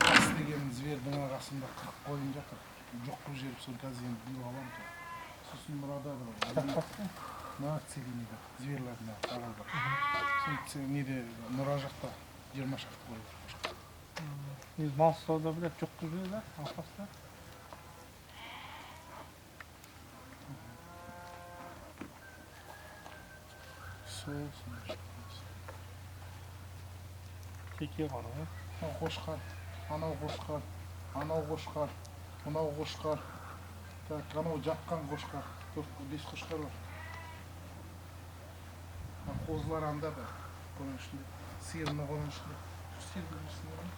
Ас деген звердің арасында 40 қойын жатыр. Жоқ бұл жеріп сол қазір енді біліп аламын. Сосын мұрада бір на целинеде зверлеріне тарал бар. Сол неде нұра жақта 20 шақты қой бар. Biz Moskovda bilib жоқ жүреді, Алпаста. Теке бар ғой. Қошқар, анау қошқар, анау қошқар, мынау қошқар. Так, анау жатқан қошқар, 4-5 қошқар бар. Қозылар анда да, қойын ішінде, сиырны қойын ішінде. Сиыр білмесін ғой.